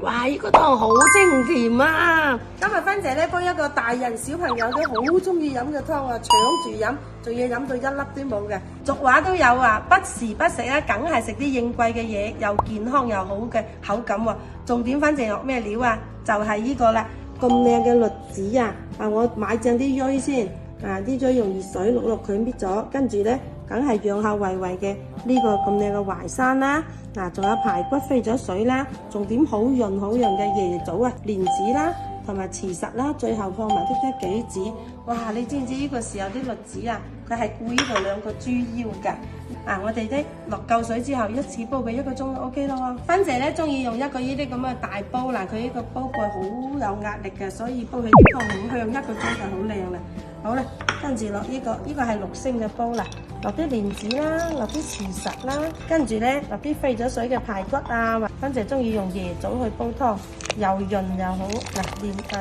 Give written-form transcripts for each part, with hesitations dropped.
哇！呢個湯好清甜啊！今日芬姐咧煲一個大人小朋友都好中意飲嘅湯啊，搶住飲，仲要飲到一粒都冇嘅。俗話都有啊，不時不食啊，梗係食啲應貴嘅嘢，又健康又好嘅口感喎。重點芬姐落咩料啊？就係呢個啦，咁靚嘅栗子啊！我買正啲鋁先，啲鋁用熱水淥淥佢搣咗，跟住咧梗係養下維維嘅呢個咁靚嘅淮山啦。仲有排骨飛咗水啦，重點好潤好潤嘅椰棗啊、蓮子啦，同埋慈實啦，最後放埋啲杞子。哇！你知唔知呢個時候啲栗子啊，佢係顧呢度兩個豬腰㗎。我哋啲落夠水之後，一次煲佢1個鐘就 OK 咯。芬姐咧中意用一個呢啲咁嘅大煲，佢呢個煲蓋好有壓力嘅，所以煲起啲湯好香，1個鐘就好靚啦。好啦，跟住落呢個係6升嘅煲啦，落啲蓮子啦，落啲慈實啦，跟住咧落啲飛咗水嘅排骨啊。芬姐中意用椰棗去煲湯，又潤又好。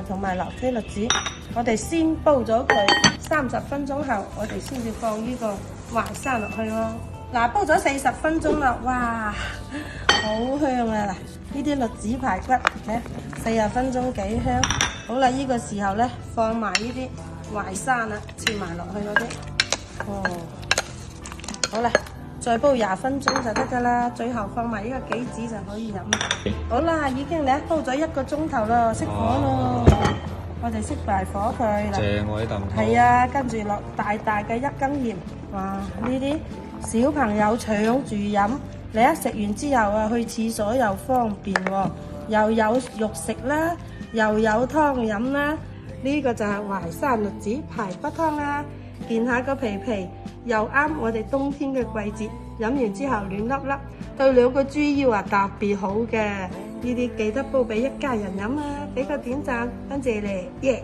同埋落啲栗子，我哋先煲咗佢30分鐘後，我哋先至放呢個淮山落去咯。煲咗40分鐘啦，哇，好香啊！呢啲栗子排骨咧，40分鐘幾香。好啦，呢個時候咧放埋呢啲淮山啦，切埋落去嗰啲。好啦，再煲20分鐘就得噶啦。最後放埋呢個杞子就可以飲。好啦，已經咧煲咗1個鐘頭啦，熄火咯。我哋熄埋火佢啦。正喎呢啖湯。係啊，跟住落大大嘅1羹鹽。哇！呢啲小朋友搶住飲，你一食完之後啊，去廁所又方便喎，又有肉食啦，又有湯飲啦。呢個就係淮山栗子排骨湯啦。見下個皮又啱我哋冬天嘅季節，飲完之後暖粒粒，對兩個豬腰啊特別好嘅。呢啲記得煲俾一家人飲啊！俾個點讚，多謝你，耶！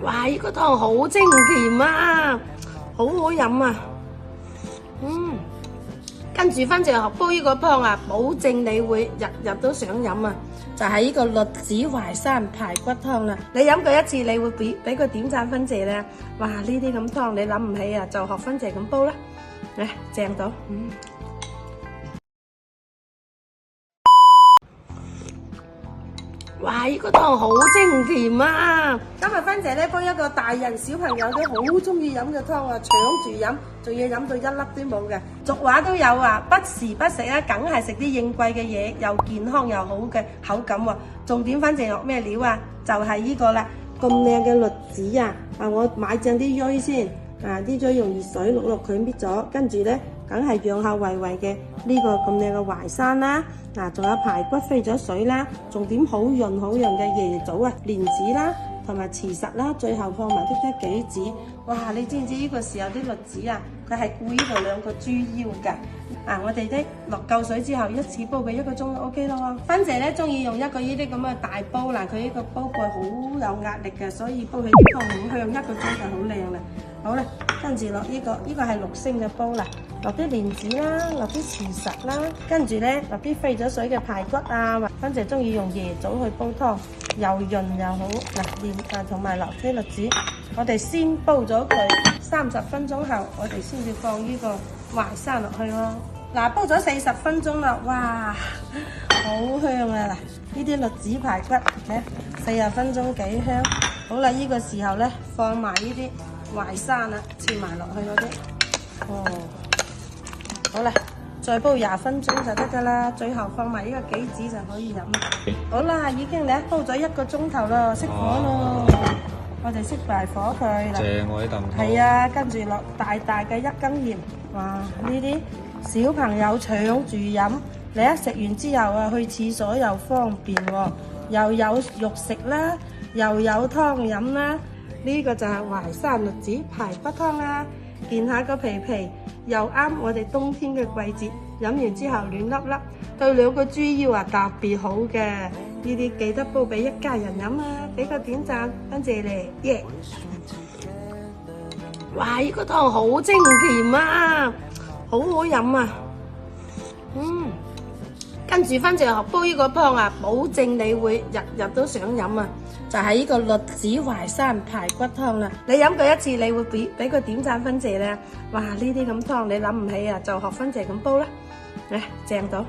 哇！呢個湯好清甜啊，好好飲啊。跟住芬姐學煲呢個湯啊，保證你會日日都想飲啊！就係呢個栗子淮山排骨湯啦。你飲過一次，你會俾個點讚芬姐咧。哇！呢啲咁湯你諗唔起啊，就學芬姐咁煲啦。正到。哇！呢個湯好清甜啊！今日芬姐咧煲一個大人小朋友都好中意飲嘅湯啊，搶住飲，仲要飲到一粒都冇嘅。俗話都有啊，不時不食啊，梗係食啲應貴嘅嘢，又健康又好嘅口感喎。重點芬姐落咩料啊？就係呢個啦，咁靚嘅栗子啊！我買正啲鋁先，啲鋁用熱水淥淥佢搣咗，跟住咧梗係養下維維嘅呢個咁靚嘅淮山啦。仲有排骨飛咗水啦，重點好潤好潤嘅椰棗啊、蓮子啦，同埋慈實啦，最後放埋啲杞子。哇！你知唔知呢個時候啲栗子啊，佢係顧呢度兩個豬腰㗎。我哋啲落夠水之後，一次煲佢1個鐘就 OK 咯。芬姐咧中意用一個呢啲咁嘅大煲，佢呢個煲蓋好有壓力嘅，所以煲起啲湯好香，1個鐘就好靚啦。好啦，跟住落呢個係6升嘅煲啦，落啲蓮子啦，落啲慈實啦，跟住咧落啲飛咗水嘅排骨啊。芬姐中意用椰棗去煲湯，又潤又好。同埋落啲栗子，我哋先煲咗佢30分鐘後，我哋先至放呢個淮山落去咯。煲咗40分鐘啦，哇，好香啊！呢啲栗子排骨咧，40分鐘幾香。好啦，呢個時候咧放埋呢啲淮山啦，切埋落去嗰啲。好啦，再煲20分鐘就得噶啦。最後放埋呢個杞子就可以飲。好啦，已經咧煲咗1個鐘頭啦，熄火咯。我哋熄埋火佢啦。正喎呢啖湯。係啊，跟住落大大嘅1羹鹽。哇！呢啲小朋友搶住飲，你一食完之後啊，去廁所又方便喎，又有肉食啦，又有湯飲啦。呢個就係淮山栗子排骨湯啦。見下個皮又啱我哋冬天嘅季節，飲完之後暖粒粒，對兩個豬腰啊特別好嘅。呢啲記得煲俾一家人飲啊！俾個點讚，多謝你，耶！哇！呢個湯好清甜啊，好好飲啊。跟住芬姐學煲呢個湯啊，保證你會日日都想飲啊。就係呢個栗子淮山排骨湯啦。你飲過一次，你會俾個點讚芬姐咧。哇！呢啲咁湯你諗唔起啊，就學芬姐咁煲啦。正到。